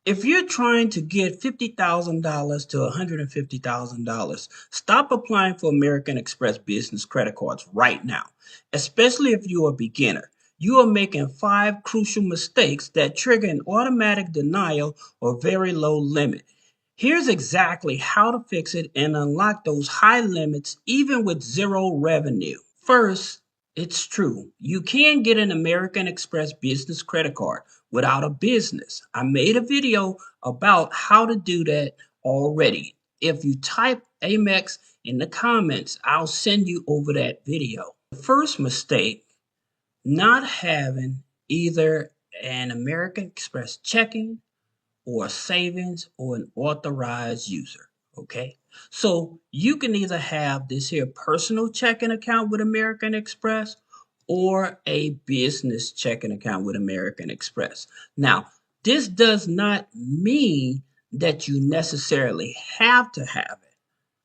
If you're trying to get $50,000 to $150,000, stop applying for American Express business credit cards right now, especially if you're a beginner. You are making five crucial mistakes that trigger an automatic denial or very low limit. Here's exactly how to fix it and unlock those high limits even with zero revenue. First, it's true. You can get an American Express business credit card without a business. I made a video about how to do that already. If you type Amex in the comments, I'll send you over that video. The first mistake, not having either an American Express checking or a savings or an authorized user. Okay. So you can either have this here personal checking account with American Express or a business checking account with American Express. Now, this does not mean that you necessarily have to have it.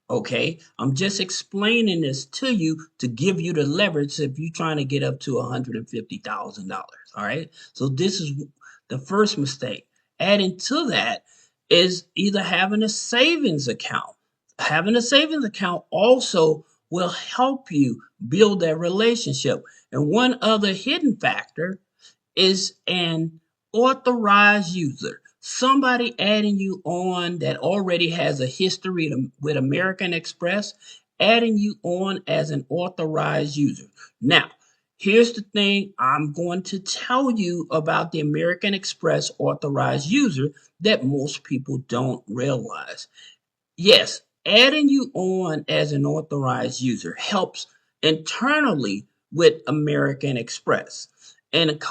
Okay, I'm just explaining this to you to give you the leverage if you're trying to get up to $150,000. All right, so this is the first mistake. Adding to that is either having a savings account. Having a savings account also will help you build that relationship. And one other hidden factor is an authorized user. Somebody adding you on that already has a history with American Express, adding you on as an authorized user. Now, here's the thing I'm going to tell you about the American Express authorized user that most people don't realize. Yes, adding you on as an authorized user helps internally with American Express. And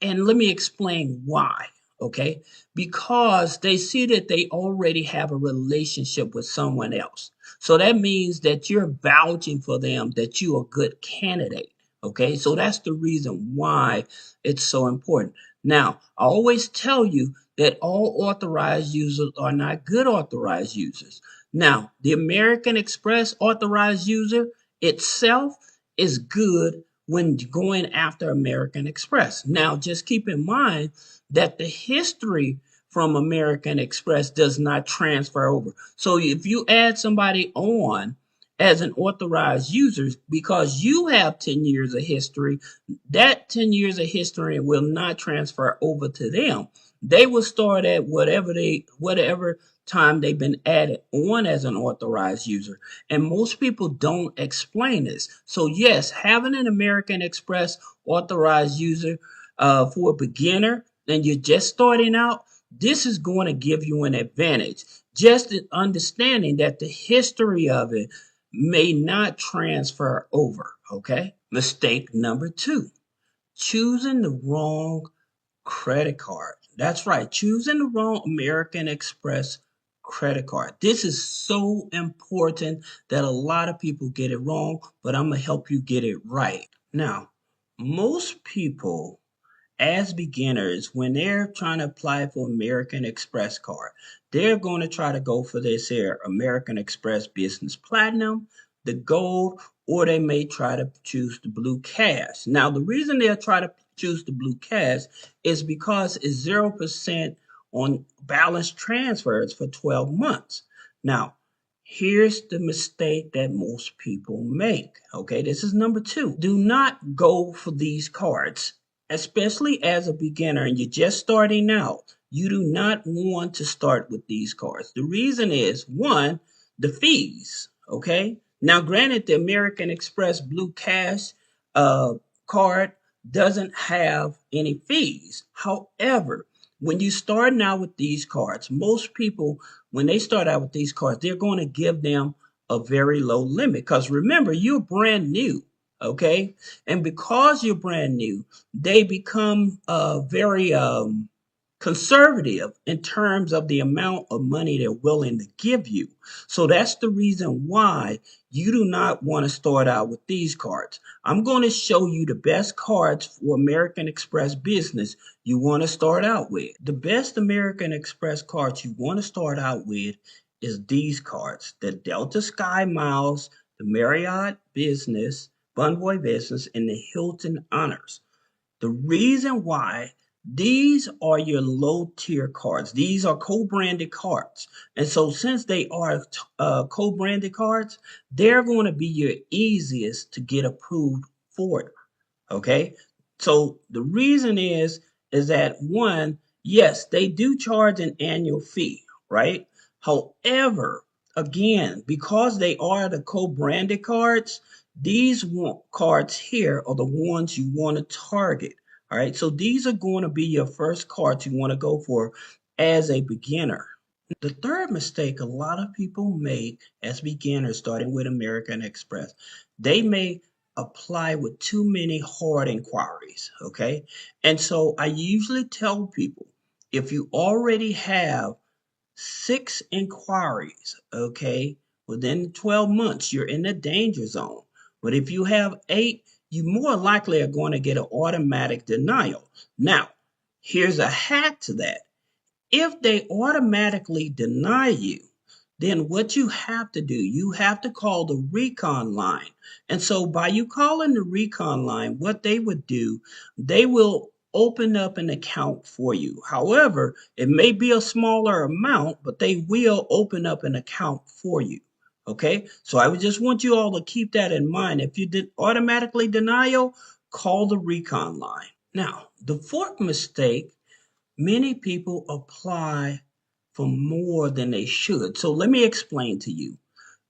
and let me explain why. Okay? Because they see that they already have a relationship with someone else. So that means that you're vouching for them that you're a good candidate. Okay? So that's the reason why it's so important. Now, I always tell you that all authorized users are not good authorized users. Now, the American Express authorized user itself is good when going after American Express. Now, just keep in mind that the history from American Express does not transfer over. So if you add somebody on as an authorized user because you have 10 years of history, that 10 years of history will not transfer over to them. They will start at whatever time they've been added on as an authorized user. And most people don't explain this. So yes, having an American Express authorized user for a beginner and you're just starting out, this is going to give you an advantage. Just understanding that the history of it may not transfer over. Okay. Mistake number two, choosing the wrong credit card. That's right, choosing the wrong American Express credit card. This is so important that a lot of people get it wrong, but I'm going to help you get it right. Now, most people as beginners, when they're trying to apply for American Express card, they're going to try to go for this here American Express Business Platinum, the Gold, or they may try to choose the Blue Cash. Now, the reason they'll try to choose the Blue Cash is because it's 0% on balance transfers for 12 months. Now, here's the mistake that most people make. Okay, this is number two. Do not go for these cards, especially as a beginner and you're just starting out. You do not want to start with these cards. The reason is one, the fees. Okay, now granted, the American Express Blue Cash uh, card doesn't have any fees. However, when you're starting out with these cards, most people, when they start out with these cards, they're going to give them a very low limit. Because remember, you're brand new. Okay. And because you're brand new, they become very conservative in terms of the amount of money they're willing to give you. So that's the reason why you do not want to start out with these cards. I'm going to show you the best cards for American Express business you want to start out with. The best American Express cards you want to start out with is these cards, the Delta Sky Miles, the Marriott Business, Bonvoy Business, and the Hilton Honors. The reason why These are your low tier cards. These are co-branded cards. And so since they are co-branded cards, they're going to be your easiest to get approved for it. Okay. So the reason is that one, yes, they do charge an annual fee, right? However, again, because they are the co-branded cards, these cards here are the ones you want to target. All right. So these are going to be your first cards you want to go for as a beginner. The third mistake a lot of people make as beginners starting with American Express, they may apply with too many hard inquiries, okay? And so I usually tell people if you already have 6 inquiries, okay, within 12 months, you're in the danger zone. But if you have 8, you more likely are going to get an automatic denial. Now, here's a hack to that. If they automatically deny you, then what you have to do, you have to call the recon line. And so by you calling the recon line, what they would do, they will open up an account for you. However, it may be a smaller amount, but they will open up an account for you. Okay, so I would just want you all to keep that in mind. If you did automatically denial, call the recon line. Now, the fourth mistake, many people apply for more than they should. So let me explain to you.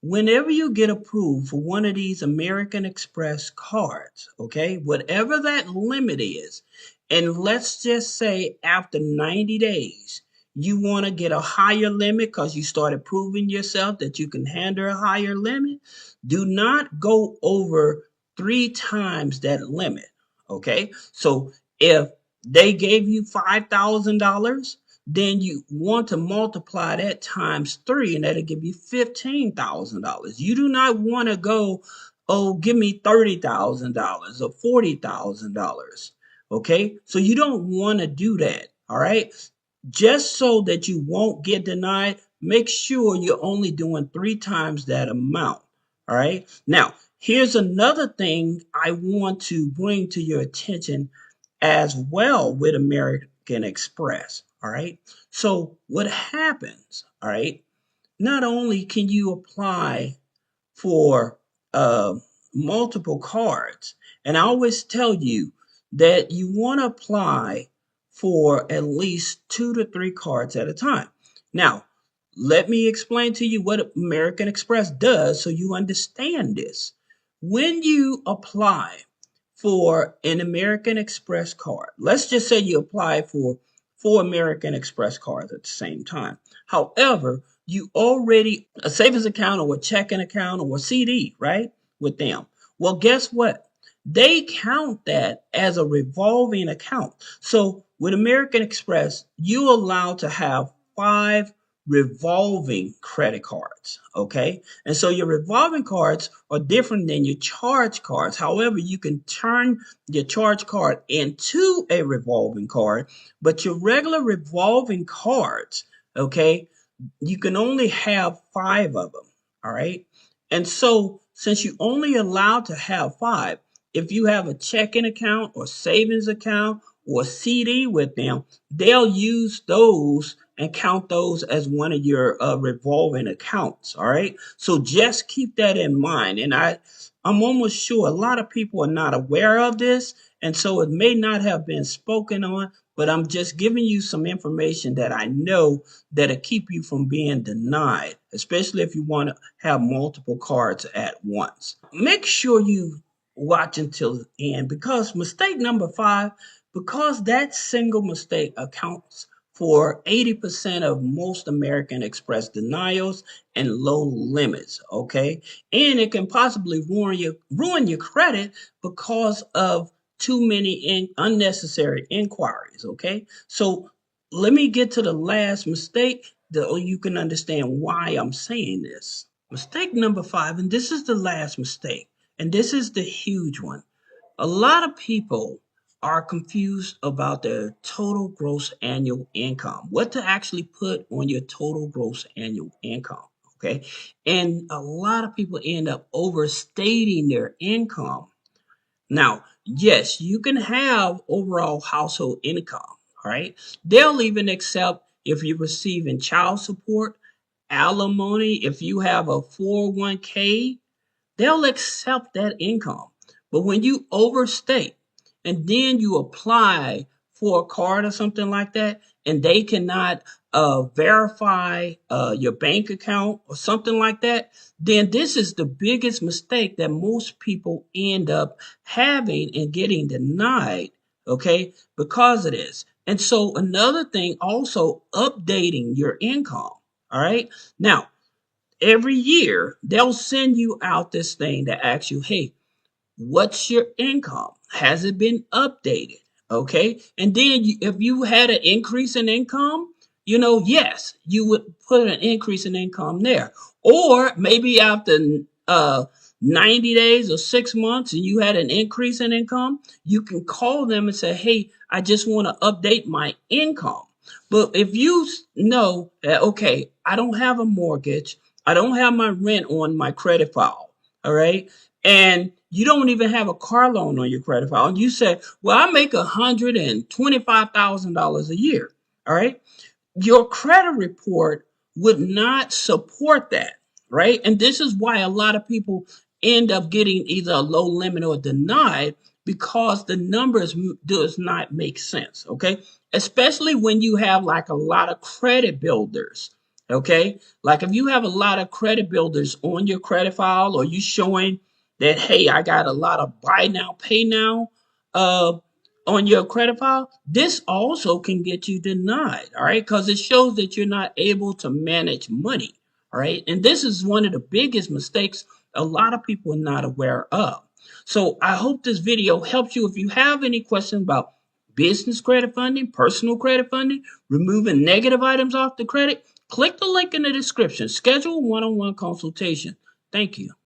Whenever you get approved for one of these American Express cards, okay, whatever that limit is, and let's just say after 90 days, you want to get a higher limit because you started proving yourself that you can handle a higher limit, do not go over 3 times that limit, okay? So if they gave you $5,000, then you want to multiply that times 3, and that'll give you $15,000. You do not want to go, oh, give me $30,000 or $40,000. Okay, so you don't want to do that. All right, just so that you won't get denied, make sure you're only doing 3 times that amount. All right, now here's another thing I want to bring to your attention as well with American Express. All right. So what happens? All right. Not only can you apply for uh, multiple cards, and I always tell you that you want to apply for at least 2 to 3 cards at a time. Now, let me explain to you what American Express does so you understand this. When you apply for an American Express card, let's just say you apply for 4 American Express cards at the same time. However, you already a savings account or a checking account or a CD, right? With them. Well, guess what? They count that as a revolving account. So with American Express, you're allowed to have 5 revolving credit cards. Okay. And so your revolving cards are different than your charge cards. However, you can turn your charge card into a revolving card, but your regular revolving cards, okay, you can only have 5 of them. All right. And so, since you only allowed to have 5, if you have a checking account or savings account or CD with them, they'll use those and count those as one of your revolving accounts. All right. So just keep that in mind. And I'm almost sure a lot of people are not aware of this. And so it may not have been spoken on, but I'm just giving you some information that I know that'll keep you from being denied, especially if you want to have multiple cards at once. Make sure you watch until the end, because mistake number 5, because that single mistake accounts for 80% of most American Express denials and low limits, okay? And it can possibly ruin your credit because of too many unnecessary inquiries, okay? So let me get to the last mistake so you can understand why I'm saying this. Mistake number 5, and this is the last mistake, and this is the huge one. A lot of people are confused about their total gross annual income, what to actually put on your total gross annual income. Okay. And a lot of people end up overstating their income. Now, yes, you can have overall household income. All right. They'll even accept if you're receiving child support, alimony, if you have a 401k, they'll accept that income. But when you overstate and then you apply for a card or something like that, and they cannot verify your bank account or something like that, then this is the biggest mistake that most people end up having and getting denied, okay, because of this. And so, another thing, also updating your income. All right. Now, every year they'll send you out this thing that asks you, hey, what's your income? Has it been updated? Okay. And then if you had an increase in income, yes, you would put an increase in income there. Or maybe after uh, 90 days or 6 months and you had an increase in income, you can call them and say, hey, I just want to update my income. But if you know that, okay, I don't have a mortgage, I don't have my rent on my credit file, all right, and you don't even have a car loan on your credit file, and you say, well, I make $125,000 a year, all right, your credit report would not support that, right? And this is why a lot of people end up getting either a low limit or denied because the numbers does not make sense, okay? Especially when you have like a lot of credit builders, okay? Like if you have a lot of credit builders on your credit file or you showing that, hey, I got a lot of buy now, pay now, uh, on your credit file, this also can get you denied, all right? Because it shows that you're not able to manage money, all right? And this is one of the biggest mistakes a lot of people are not aware of. So I hope this video helps you. If you have any questions about business credit funding, personal credit funding, removing negative items off the credit, click the link in the description. Schedule a one-on-one consultation. Thank you.